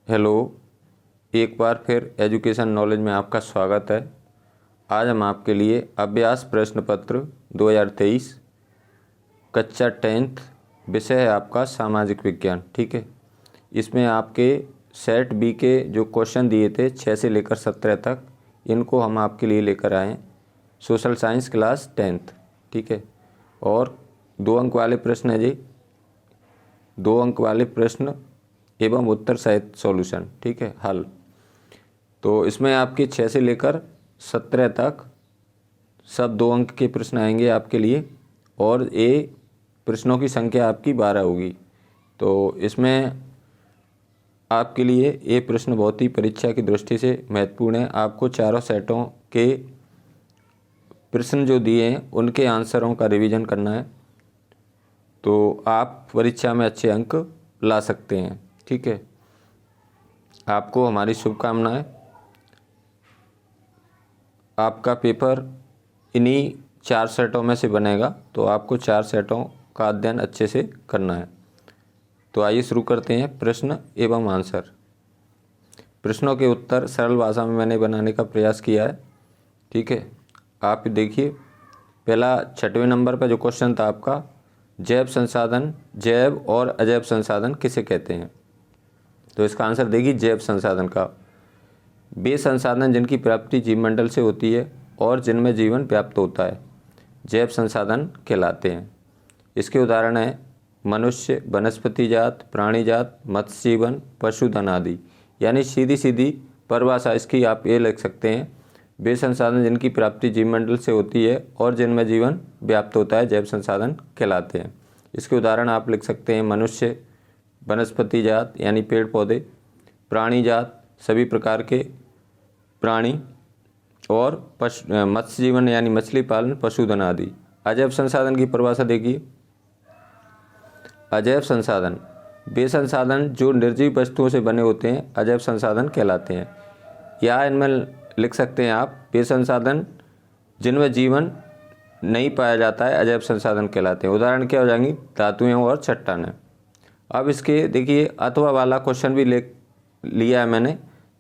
Hello, एक बार फिर education knowledge में आपका स्वागत है। आज हम आपके लिए अभ्यास प्रश्न पत्र 2023 कक्षा 10th विषय है आपका सामाजिक विज्ञान। ठीक है, इसमें आपके सेट बी के जो क्वेश्चन दिए थे 6 से लेकर 17 तक, इनको हम आपके लिए लेकर आए। Social science class 10th। ठीक है, और 2 अंक वाले प्रश्न है जी, 2 अंक वाले प्रश्न एवं उत्तर सहित सॉल्यूशन। ठीक है, हल। तो इसमें आपके 6 से लेकर 17 तक सब 2 अंक के प्रश्न आएंगे आपके लिए, और ये प्रश्नों की संख्या आपकी 12 होगी। तो इसमें आपके लिए ये प्रश्न बहुत ही परीक्षा की दृष्टि से महत्वपूर्ण है। आपको चारों सेटों के प्रश्न जो दिए हैं उनके आंसरों का रिवीजन करना है, तो आप परीक्षा में अच्छे अंक ला सकते हैं। ठीक है, आपको हमारी शुभकामनाएं। आपका पेपर इन्हीं 4 सेटों में से बनेगा, तो आपको 4 सेटों का अध्ययन अच्छे से करना है। तो आइए शुरू करते हैं प्रश्न एवं आंसर। प्रश्नों के उत्तर सरल भाषा में मैंने बनाने का प्रयास किया है। ठीक है, आप देखिए, पहला 6वें नंबर पर जो क्वेश्चन था आपका, जैव संसाधन, जैव और अजैव संसाधन किसे कहते हैं? तो इसका आंसर देखिए, जैव संसाधन का वे संसाधन जिनकी प्राप्ति जीवमंडल से होती है और जिनमें जीवन व्याप्त होता है, जैव संसाधन कहलाते हैं। इसके उदाहरण हैं मनुष्य, वनस्पति जात, प्राणी जात, मत्स्य जीवन, पशुधन आदि। यानी सीधी सीधी परिभाषा इसकी आप ये लिख सकते हैं, वे संसाधन जिनकी प्राप्ति जीवमंडल से होती है और जिनमें जीवन व्याप्त होता है, जैव संसाधन कहलाते हैं। इसके उदाहरण आप लिख सकते हैं मनुष्य, वनस्पति जात यानी पेड़ पौधे, प्राणी जात सभी प्रकार के प्राणी, और मत्स्य जीवन यानी मछली पालन, पशुधन आदि। अजैव संसाधन की परिभाषा देखिए, अजैव संसाधन वे संसाधन जो निर्जीव वस्तुओं से बने होते हैं, अजैव संसाधन कहलाते हैं। या इनमें लिख सकते हैं आप, वे संसाधन जिनमें जीवन नहीं पाया जाता है, अजैव संसाधन कहलाते हैं। उदाहरण क्या हो जाएंगी? धातुएं और चट्टानें। अब इसके देखिए अथवा वाला क्वेश्चन भी लिया है मैंने,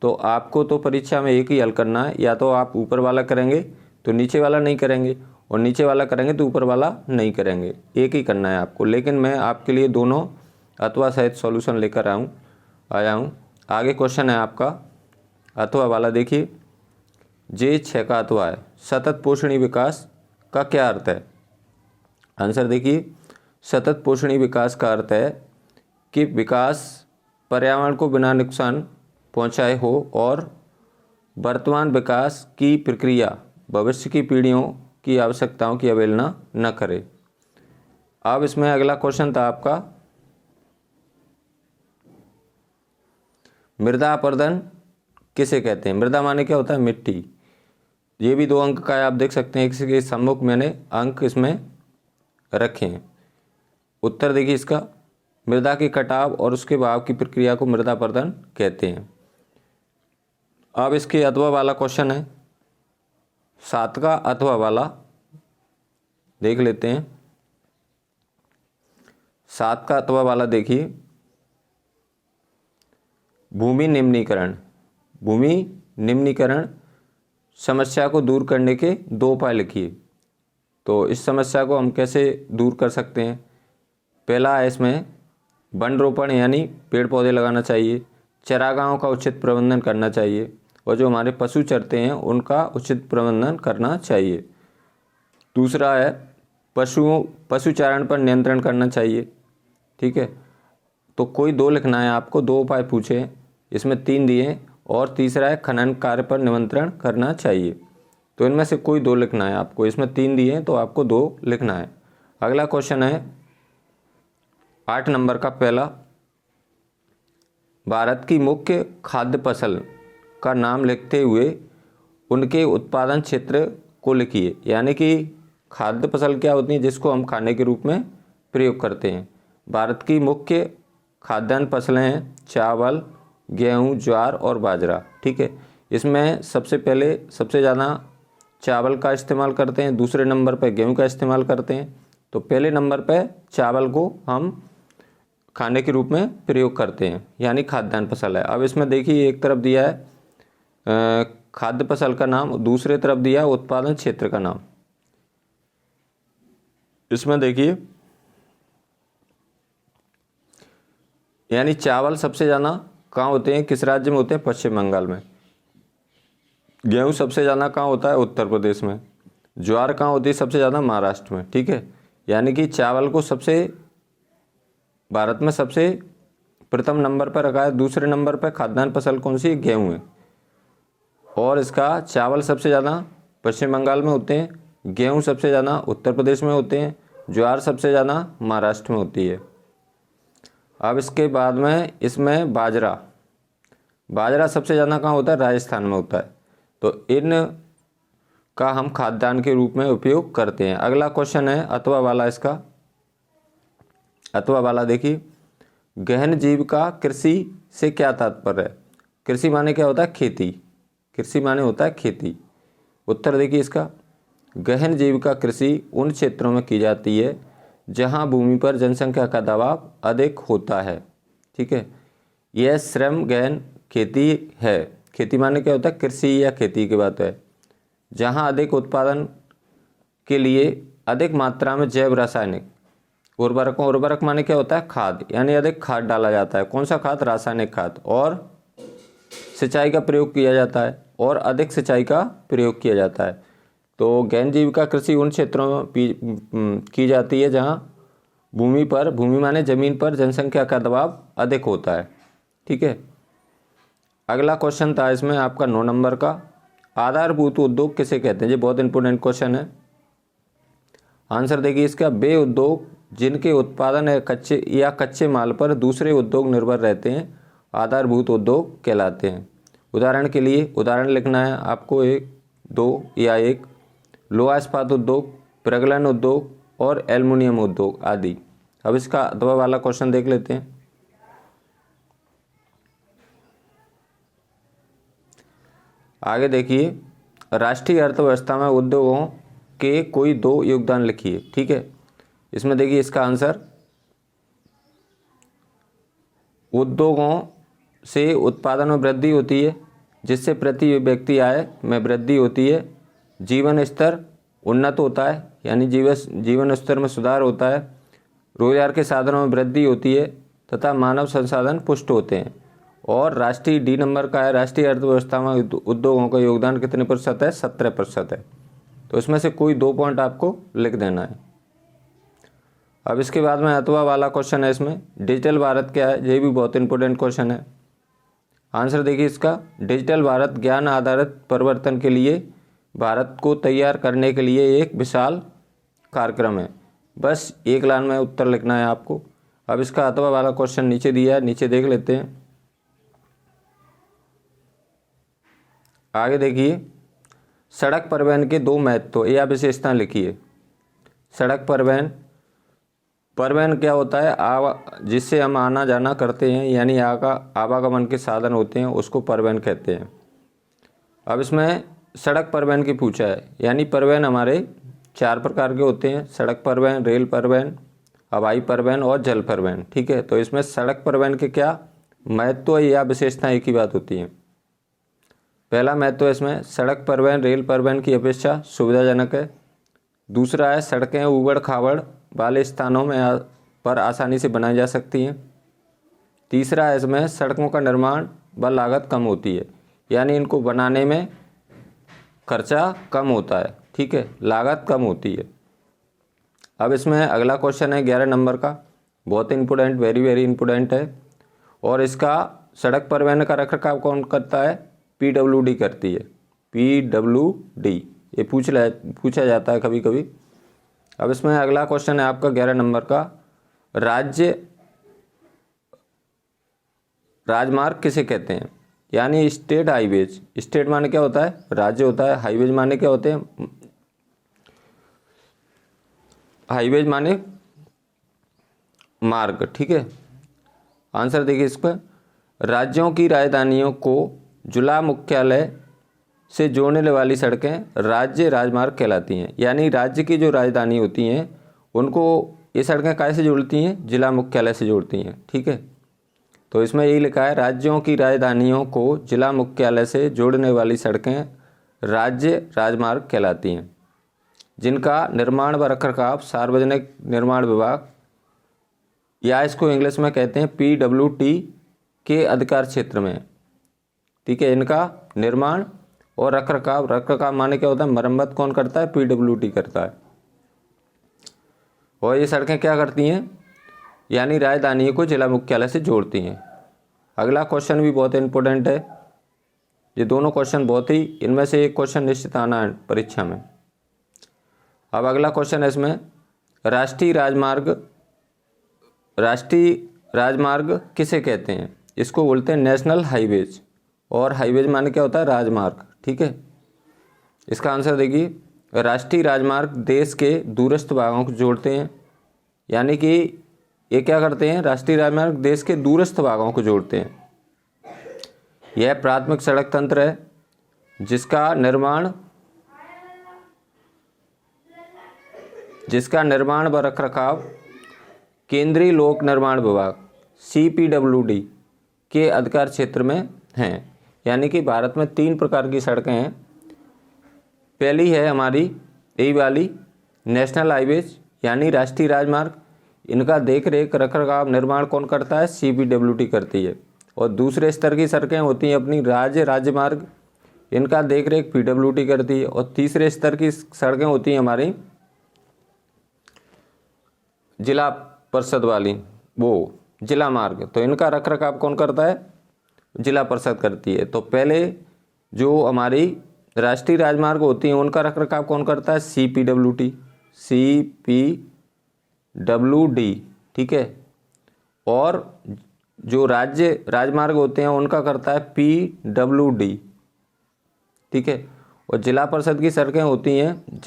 तो आपको तो परीक्षा में एक ही हल करना है। या तो आप ऊपर वाला करेंगे तो नीचे वाला नहीं करेंगे, और नीचे वाला करेंगे तो ऊपर वाला नहीं करेंगे, एक ही करना है आपको। लेकिन मैं आपके लिए दोनों अथवा सहित सॉल्यूशन लेकर आया हूँ। आगे क्वेश्चन है आपका अथवा वाला, देखिए J6 का अथवा है, सतत पोषणीय विकास का क्या अर्थ है? आंसर देखिए, सतत पोषणीय विकास का अर्थ है कि विकास पर्यावरण को बिना नुकसान पहुंचाए हो और वर्तमान विकास की प्रक्रिया भविष्य की पीढ़ियों की आवश्यकताओं की अवहेलना न करे। अब इसमें अगला क्वेश्चन था आपका, मृदा अपरदन किसे कहते हैं? मृदा माने क्या होता है? मिट्टी। ये भी 2 अंक का है, आप देख सकते हैं, इसके सम्मुख मैंने अंक इसमें रखे हैं। उत्तर देखिए इसका, मृदा के कटाव और उसके बहाव की प्रक्रिया को मृदा अपरदन कहते हैं। अब इसके अथवा वाला क्वेश्चन है 7 का अथवा वाला, देख लेते हैं। 7 का अथवा वाला देखिए, भूमि निम्नीकरण समस्या को दूर करने के 2 उपाय लिखिए। तो इस समस्या को हम कैसे दूर कर सकते हैं? पहला है इसमें वन रोपण यानी पेड़ पौधे लगाना चाहिए, चरागाहों का उचित प्रबंधन करना चाहिए, और जो हमारे पशु चरते हैं उनका उचित प्रबंधन करना चाहिए। दूसरा है पशुचारण पर नियंत्रण करना चाहिए। ठीक है, तो कोई 2 लिखना है आपको, 2 उपाय पूछे हैं, इसमें 3 दिए हैं, और तीसरा है खनन कार्य पर नियंत्रण करना चाहिए। तो इनमें से कोई 2 लिखना है आपको, इसमें 3 दिए हैं तो आपको 2 लिखना है। अगला क्वेश्चन है 8 नंबर का पहला, भारत की मुख्य खाद्य फसल का नाम लिखते हुए उनके उत्पादन क्षेत्र को लिखिए। यानी कि खाद्य फसल क्या होती है? जिसको हम खाने के रूप में प्रयोग करते हैं। भारत की मुख्य खाद्यान्न फसलें हैं चावल, गेहूं, ज्वार और बाजरा। ठीक है, इसमें सबसे ज़्यादा चावल का इस्तेमाल करते हैं, दूसरे नंबर पर गेहूं का इस्तेमाल करते हैं। तो पहले नंबर पर चावल को हम खाने के रूप में प्रयोग करते हैं, यानी खाद्यान्न फसल है। अब इसमें देखिए एक तरफ दिया है खाद्य फसल का नाम, दूसरे तरफ दिया है उत्पादन क्षेत्र का नाम। इसमें देखिए यानी चावल सबसे ज़्यादा कहाँ होते हैं, किस राज्य में होते हैं, पश्चिम बंगाल में। गेहूँ सबसे ज़्यादा कहाँ होता है, उत्तर प्रदेश में। ज्वार कहाँ होती है सबसे ज़्यादा, महाराष्ट्र में। ठीक है, यानी कि चावल को भारत में सबसे प्रथम नंबर पर रखा है। दूसरे नंबर पर खाद्यान्न फसल कौन सी है, गेहूँ है। और इसका चावल सबसे ज़्यादा पश्चिम बंगाल में होते हैं, गेहूँ सबसे ज़्यादा उत्तर प्रदेश में होते हैं, ज्वार सबसे ज़्यादा महाराष्ट्र में होती है। अब इसके बाद में इसमें बाजरा सबसे ज़्यादा कहाँ होता है, राजस्थान में होता है। तो इन का हम खाद्यान्न के रूप में उपयोग करते हैं। अगला क्वेश्चन है अथवा वाला। इसका अथवा वाला देखिए, गहन जीविका कृषि से क्या तात्पर्य है। कृषि माने क्या होता है, खेती। कृषि माने होता है खेती। उत्तर देखिए इसका, गहन जीविका कृषि उन क्षेत्रों में की जाती है जहां भूमि पर जनसंख्या का दबाव अधिक होता है। ठीक है, यह श्रम गहन खेती है। खेती माने क्या होता है, कृषि या खेती की बात है। जहां अधिक उत्पादन के लिए अधिक मात्रा में जैव रासायनिक उर्वरकों, उर्वरक माने क्या होता है, खाद, यानी अधिक खाद डाला जाता है। कौन सा खाद, रासायनिक खाद। और सिंचाई का प्रयोग किया जाता है, और अधिक सिंचाई का प्रयोग किया जाता है। तो गहन जीविका कृषि उन क्षेत्रों में की जाती है जहां भूमि माने जमीन पर जनसंख्या का दबाव अधिक होता है। ठीक है, अगला क्वेश्चन था इसमें आपका 9 नंबर का, आधारभूत उद्योग किसे कहते हैं। ये बहुत इंपॉर्टेंट क्वेश्चन है। आंसर देखिए इसका, वे उद्योग जिनके उत्पादन या कच्चे माल पर दूसरे उद्योग निर्भर रहते हैं आधारभूत उद्योग कहलाते हैं। उदाहरण के लिए उदाहरण लिखना है आपको, 1, 2 या 1, लोहा इस्पात उद्योग, प्रगलन उद्योग और एल्युमिनियम उद्योग आदि। अब इसका अथवा वाला क्वेश्चन देख लेते हैं। आगे देखिए, राष्ट्रीय अर्थव्यवस्था में उद्योगों के कोई 2 योगदान लिखिए। ठीक है, इसमें देखिए इसका आंसर, उद्योगों से उत्पादन में वृद्धि होती है जिससे प्रति व्यक्ति आय में वृद्धि होती है, जीवन स्तर उन्नत होता है यानी जीवन स्तर में सुधार होता है, रोजगार के साधनों में वृद्धि होती है तथा मानव संसाधन पुष्ट होते हैं। और राष्ट्रीय डी नंबर का है, राष्ट्रीय अर्थव्यवस्था में उद्योगों का योगदान कितने प्रतिशत है, 17% है। तो इसमें से कोई 2 पॉइंट आपको लिख देना है। अब इसके बाद में अथवा वाला क्वेश्चन है, इसमें डिजिटल भारत क्या है, ये भी बहुत इंपॉर्टेंट क्वेश्चन है। आंसर देखिए इसका, डिजिटल भारत ज्ञान आधारित परिवर्तन के लिए भारत को तैयार करने के लिए एक विशाल कार्यक्रम है। बस 1 लाइन में उत्तर लिखना है आपको। अब इसका अथवा वाला क्वेश्चन नीचे दिया है, नीचे देख लेते हैं। आगे देखिए, सड़क परिवहन के 2 महत्व या विशेषताएं लिखिए। सड़क परिवहन क्या होता है, जिससे हम आना जाना करते हैं, यानी आवागमन के साधन होते हैं, उसको परिवहन कहते हैं। अब इसमें सड़क परिवहन की पूछा है, यानी परिवहन हमारे 4 प्रकार के होते हैं, सड़क परिवहन, रेल परिवहन, हवाई परिवहन और जल परिवहन। ठीक है, तो इसमें सड़क परिवहन के क्या महत्व या विशेषताएं एक ही बात होती हैं। पहला महत्व इसमें, सड़क परिवहन रेल परिवहन की अपेक्षा सुविधाजनक है। दूसरा है, सड़कें ऊबड़ खाबड़ वाले स्थानों में पर आसानी से बनाई जा सकती हैं। तीसरा है इसमें, सड़कों का निर्माण व लागत कम होती है, यानी इनको बनाने में खर्चा कम होता है। ठीक है, लागत कम होती है। अब इसमें अगला क्वेश्चन है 11 नंबर का, बहुत इंपॉर्टेंट, वेरी वेरी इंपॉर्टेंट है। और इसका सड़क परिवहन का रखरखाव कौन करता है, PWD करती है, PWD। ये पूछा जाता है कभी कभी। अब इसमें अगला क्वेश्चन है आपका 11 नंबर का, राजमार्ग किसे कहते हैं, यानी स्टेट हाईवेज। स्टेट माने क्या होता है, राज्य होता है। हाईवेज माने क्या होते हैं, हाईवेज माने मार्ग। ठीक है, आंसर देखिए इसका, राज्यों की राजधानियों को जिला मुख्यालय से जोड़ने वाली सड़कें राज्य राजमार्ग कहलाती हैं, यानी राज्य की जो राजधानी होती हैं उनको ये सड़कें कैसे जोड़ती हैं? जिला मुख्यालय से जोड़ती हैं। ठीक है, तो इसमें यही लिखा है, राज्यों की राजधानियों को जिला मुख्यालय से जोड़ने वाली सड़कें राज्य राजमार्ग कहलाती हैं, जिनका निर्माण व रखरखाव सार्वजनिक निर्माण विभाग या इसको इंग्लिश में कहते हैं PWT के अधिकार क्षेत्र में। ठीक है, इनका निर्माण और रखरखाव माने क्या होता है? मरम्मत कौन करता है? PWT करता है। और ये सड़कें क्या करती हैं? यानी राजधानी को जिला मुख्यालय से जोड़ती हैं। अगला क्वेश्चन भी बहुत इंपॉर्टेंट है। ये दोनों क्वेश्चन बहुत ही, इनमें से एक क्वेश्चन निश्चित आना है परीक्षा में। अब अगला क्वेश्चन है इसमें, राष्ट्रीय राजमार्ग किसे कहते हैं? इसको बोलते हैं नेशनल हाईवेज। और हाईवेज माने क्या होता है? राजमार्ग। ठीक है, इसका आंसर देखिए, राष्ट्रीय राजमार्ग देश के दूरस्थ भागों को जोड़ते हैं। यानी कि ये क्या करते हैं? राष्ट्रीय राजमार्ग देश के दूरस्थ भागों को जोड़ते हैं। यह प्राथमिक सड़क तंत्र है जिसका निर्माण व रखरखाव केंद्रीय लोक निर्माण विभाग CPWD के अधिकार क्षेत्र में हैं। यानी कि भारत में 3 प्रकार की सड़कें हैं। पहली है हमारी यही वाली नेशनल हाईवेज यानी राष्ट्रीय राजमार्ग। इनका देख रेख रखरखाव निर्माण कौन करता है? CPWD करती है। और दूसरे स्तर की सड़कें होती हैं अपनी राज्यमार्ग, इनका देख रेख PWD करती है। और तीसरे स्तर की सड़कें होती हैं हमारी जिला परिषद वाली, वो जिला मार्ग, तो इनका रखरखाव कौन करता है? जिला परिषद करती है। तो पहले जो हमारी राष्ट्रीय राजमार्ग होती हैं उनका रखरखाव कौन करता है? CPWD। ठीक है, और जो राज्य राजमार्ग होते हैं उनका करता है PWD। ठीक है, और जिला परिषद की सड़कें होती हैं,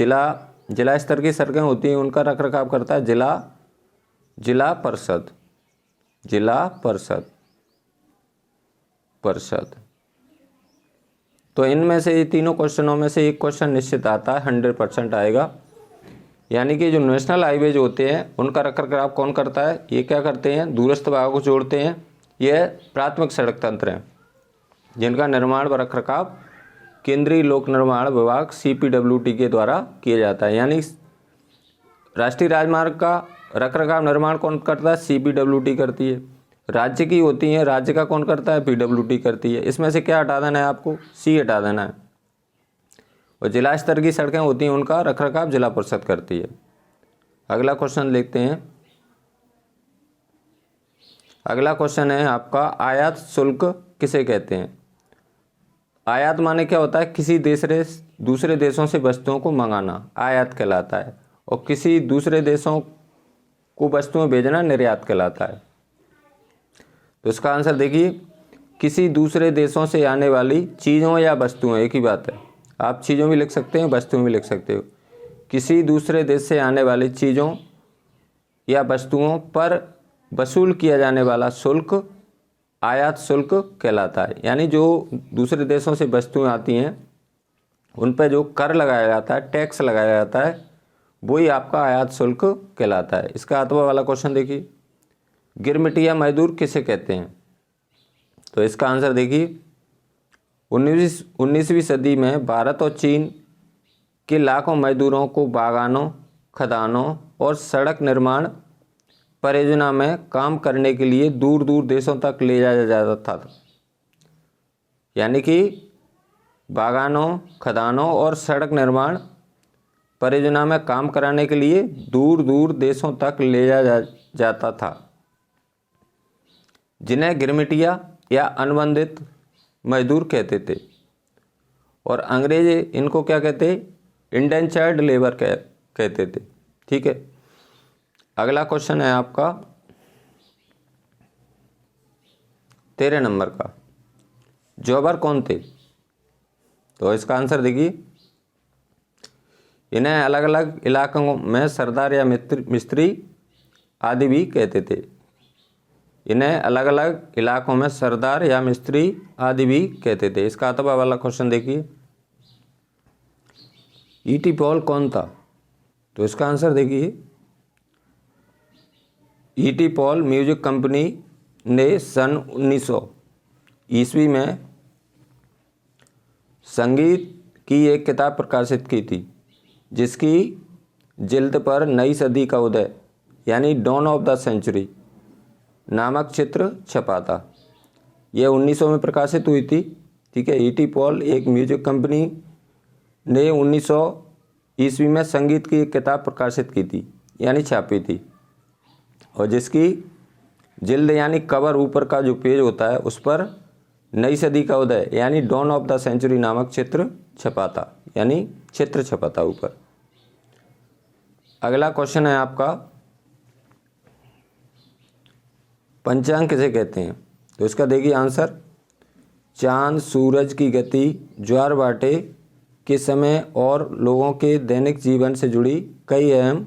जिला स्तर की सड़कें होती हैं, उनका रखरखाव करता है जिला परिषद। तो इनमें से ये तीनों क्वेश्चनों में से एक क्वेश्चन निश्चित आता है, 100% आएगा। यानी कि जो नेशनल हाईवेज होते हैं उनका रखरखाव कौन करता है? ये क्या करते हैं? दूरस्थ भागों को जोड़ते हैं। यह प्राथमिक सड़क तंत्र हैं जिनका निर्माण व रखरखाव केंद्रीय लोक निर्माण विभाग CPWD के द्वारा किया जाता है। यानी राष्ट्रीय राजमार्ग का रखरखाव निर्माण कौन करता है? CPWD करती है। राज्य की होती है, राज्य का कौन करता है? PWD करती है। इसमें से क्या हटा देना है आपको? C हटा देना है। और जिला स्तर की सड़कें होती हैं उनका रखरखाव जिला परिषद करती है। अगला क्वेश्चन देखते हैं। अगला क्वेश्चन है आपका, आयात शुल्क किसे कहते हैं? आयात माने क्या होता है? किसी दूसरे देशों से वस्तुओं को मंगाना आयात कहलाता है, और किसी दूसरे देशों को वस्तुएं भेजना निर्यात कहलाता है। तो इसका आंसर देखिए, किसी दूसरे देशों से आने वाली चीज़ों या वस्तुएं, एक ही बात है, आप चीज़ों भी लिख सकते हैं, वस्तुएं भी लिख सकते हो। किसी दूसरे देश से आने वाली चीज़ों या वस्तुओं पर वसूल किया जाने वाला शुल्क आयात शुल्क कहलाता है। यानी जो दूसरे देशों से वस्तुएं आती हैं उन पर जो कर लगाया जाता है, टैक्स लगाया जाता है, वही आपका आयात शुल्क कहलाता है। इसका अथवा वाला क्वेश्चन देखिए, गिरमिटिया मजदूर किसे कहते हैं? तो इसका आंसर देखिए, 19वीं सदी में भारत और चीन के लाखों मजदूरों को बागानों, खदानों और सड़क निर्माण परियोजना में काम करने के लिए दूर दूर देशों तक ले जाया जाता था। यानी कि बागानों, खदानों और सड़क निर्माण परियोजना में काम कराने के लिए दूर दूर देशों तक ले जाया जाता था, जिन्हें गिरमिटिया या अनुबंधित मजदूर कहते थे। और अंग्रेज इनको क्या कहते? इंडेंचर्ड लेबर कहते थे। ठीक है, अगला क्वेश्चन है आपका 13 नंबर का, जौहर कौन थे? तो इसका आंसर देखिए, इन्हें अलग अलग इलाकों में सरदार या मिस्त्री आदि भी कहते थे। इन्हें अलग अलग इलाकों में सरदार या मिस्त्री आदि भी कहते थे। इसका अथवा वाला क्वेश्चन देखिए, E.T. पॉल कौन था? तो इसका आंसर देखिए, ईटी पॉल म्यूजिक कंपनी ने सन 1900 ईस्वी में संगीत की एक किताब प्रकाशित की थी जिसकी जिल्द पर नई सदी का उदय यानी डॉन ऑफ द सेंचुरी नामक चित्र छपा था। यह 1900 में प्रकाशित हुई थी। ठीक है, ईटी पॉल एक म्यूजिक कंपनी ने 1900 ईस्वी में संगीत की एक किताब प्रकाशित की थी यानी छापी थी, और जिसकी जिल्द यानी कवर ऊपर का जो पेज होता है उस पर नई सदी का उदय यानी डॉन ऑफ द सेंचुरी नामक चित्र छपा था, यानी चित्र छपा था ऊपर। अगला क्वेश्चन है आपका, पंचांग किसे कहते हैं? तो इसका देखिए आंसर, चांद सूरज की गति, ज्वार भाटे के समय और लोगों के दैनिक जीवन से जुड़ी कई अहम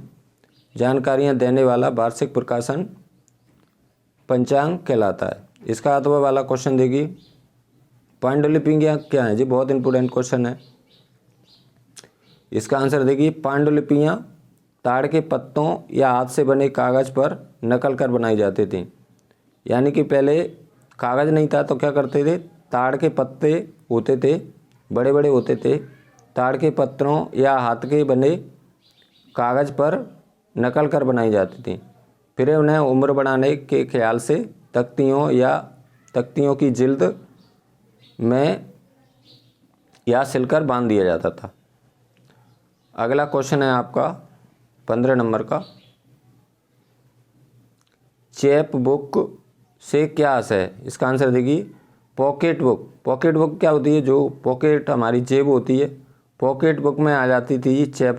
जानकारियां देने वाला वार्षिक प्रकाशन पंचांग कहलाता है। इसका अथवा वाला क्वेश्चन देखिए, पांडुलिपियाँ क्या है जी? बहुत इंपॉर्टेंट क्वेश्चन है। इसका आंसर देखिए, पांडुलिपियाँ ताड़ के पत्तों या हाथ से बने कागज़ पर नकल कर बनाई जाती थी। यानी कि पहले कागज़ नहीं था तो क्या करते थे, ताड़ के पत्ते होते थे, बड़े बड़े होते थे, ताड़ के पत्तों या हाथ के बने कागज़ पर नकल कर बनाई जाती थी। फिर उन्हें उम्र बढ़ाने के ख्याल से तख्तियों की जिल्द में या सिलकर बांध दिया जाता था। अगला क्वेश्चन है आपका 15 नंबर का, चैप बुक से क्या आशय है? इसका आंसर देखिए, पॉकेट बुक। पॉकेट बुक क्या होती है? जो पॉकेट हमारी जेब होती है, पॉकेट बुक में आ जाती थी चैप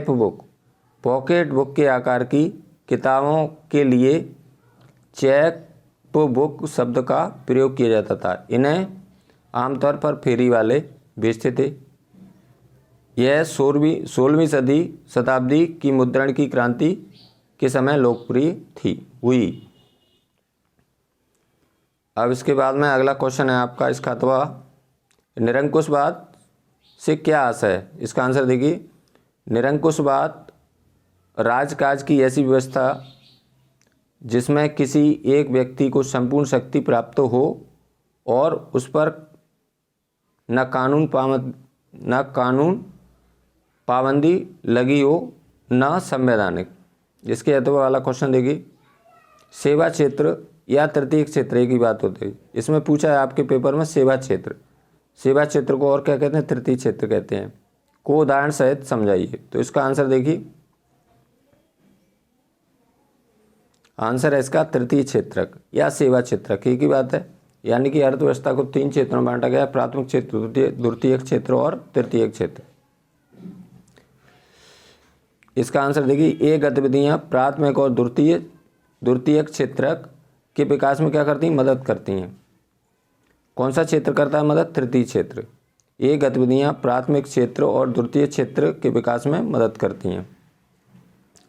बुक। पॉकेट बुक के आकार की किताबों के लिए चैप बुक शब्द का प्रयोग किया जाता था। इन्हें आमतौर पर फेरी वाले बेचते थे। यह 16वीं शताब्दी की मुद्रण की क्रांति के समय लोकप्रिय हुई। अब इसके बाद में अगला क्वेश्चन है आपका, इसका अथवा निरंकुशवाद से क्या आशय है? इसका आंसर देखिए, निरंकुशवाद राजकाज की ऐसी व्यवस्था जिसमें किसी एक व्यक्ति को संपूर्ण शक्ति प्राप्त हो और उस पर न कानून पाबंदी लगी हो न संवैधानिक। इसके अथवा वाला क्वेश्चन देखिए, सेवा क्षेत्र या तृतीय क्षेत्र एक ही बात होती है। इसमें पूछा है आपके पेपर में सेवा क्षेत्र को और क्या कहते हैं? तृतीय क्षेत्र कहते हैं। को उदाहरण सहित समझाइए। तो इसका आंसर देखिए, आंसर है इसका तृतीय क्षेत्रक या सेवा क्षेत्रक, एक ही बात है। यानी कि अर्थव्यवस्था को 3 क्षेत्रों में बांटा गया, प्राथमिक क्षेत्र, द्वितीयक क्षेत्र और तृतीयक क्षेत्र। इसका आंसर देखिए, ये गतिविधियां प्राथमिक और द्वितीयक क्षेत्रक के विकास में क्या करती हैं? मदद करती हैं। कौन सा क्षेत्र करता है मदद? तृतीय क्षेत्र। ये गतिविधियां प्राथमिक क्षेत्र और द्वितीय क्षेत्र के विकास में मदद करती हैं।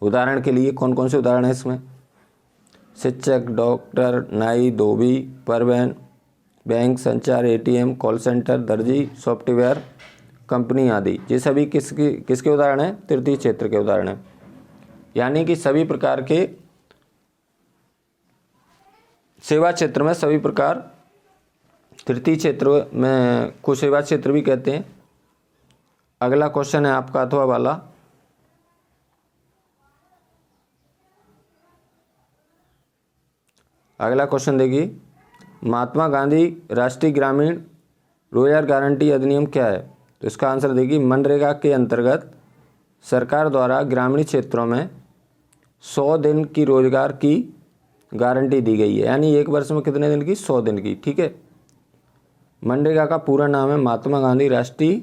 उदाहरण के लिए कौन कौन से उदाहरण हैं इसमें? शिक्षक, डॉक्टर, नाई, धोबी, परिवहन, बैंक, संचार, एटीएम, कॉल सेंटर, दर्जी, सॉफ्टवेयर कंपनी आदि। ये सभी किसके उदाहरण हैं? तृतीय क्षेत्र के उदाहरण हैं। यानी कि सभी प्रकार के सेवा क्षेत्र में सभी प्रकार, तृतीय क्षेत्र में को सेवा क्षेत्र भी कहते हैं। अगला क्वेश्चन है आपका अथवा वाला, अगला क्वेश्चन देखिए, महात्मा गांधी राष्ट्रीय ग्रामीण रोजगार गारंटी अधिनियम क्या है? तो इसका आंसर देखिए, मनरेगा के अंतर्गत सरकार द्वारा ग्रामीण क्षेत्रों में 100 दिन की रोजगार की गारंटी दी गई है। यानी एक वर्ष में कितने दिन की? 100 दिन की। ठीक है, मनरेगा का पूरा नाम है महात्मा गांधी राष्ट्रीय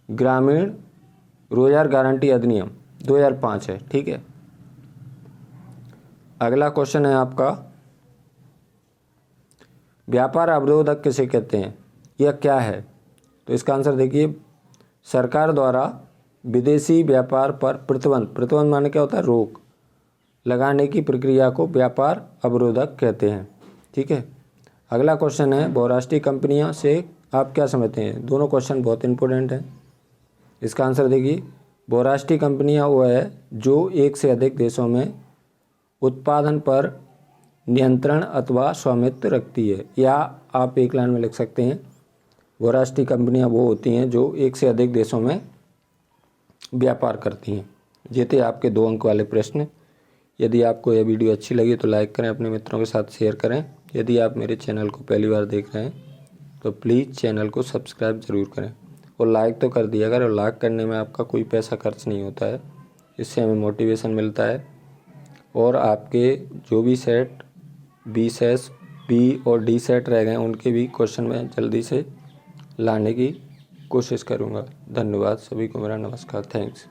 ग्रामीण रोजगार गारंटी अधिनियम 2005 है। ठीक है, अगला क्वेश्चन है आपका, व्यापार अवरोधक किसे कहते हैं? यह क्या है? तो इसका आंसर देखिए, सरकार द्वारा विदेशी व्यापार पर प्रतिबंध माने क्या होता है? रोक लगाने की प्रक्रिया को व्यापार अवरोधक कहते हैं। ठीक है, अगला क्वेश्चन है, बहुराष्ट्रीय कंपनियां से आप क्या समझते हैं? दोनों क्वेश्चन बहुत इंपॉर्टेंट हैं। इसका आंसर देखिए, बहुराष्ट्रीय कंपनियां वो है जो एक से अधिक देशों में उत्पादन पर नियंत्रण अथवा स्वामित्व रखती है। या आप एक लाइन में लिख सकते हैं, बहुराष्ट्रीय कंपनियां वो होती हैं जो एक से अधिक देशों में व्यापार करती हैं। ये थे आपके 2 अंक वाले प्रश्न। यदि आपको यह वीडियो अच्छी लगी तो लाइक करें, अपने मित्रों के साथ शेयर करें। यदि आप मेरे चैनल को पहली बार देख रहे हैं तो प्लीज़ चैनल को सब्सक्राइब ज़रूर करें और लाइक तो कर दिया अगर, लाइक करने में आपका कोई पैसा खर्च नहीं होता है, इससे हमें मोटिवेशन मिलता है और आपके जो भी सेट BCS B और D सेट रह गए उनके भी क्वेश्चन मैं जल्दी से लाने की कोशिश करूँगा। धन्यवाद सभी को, मेरा नमस्कार, थैंक्स।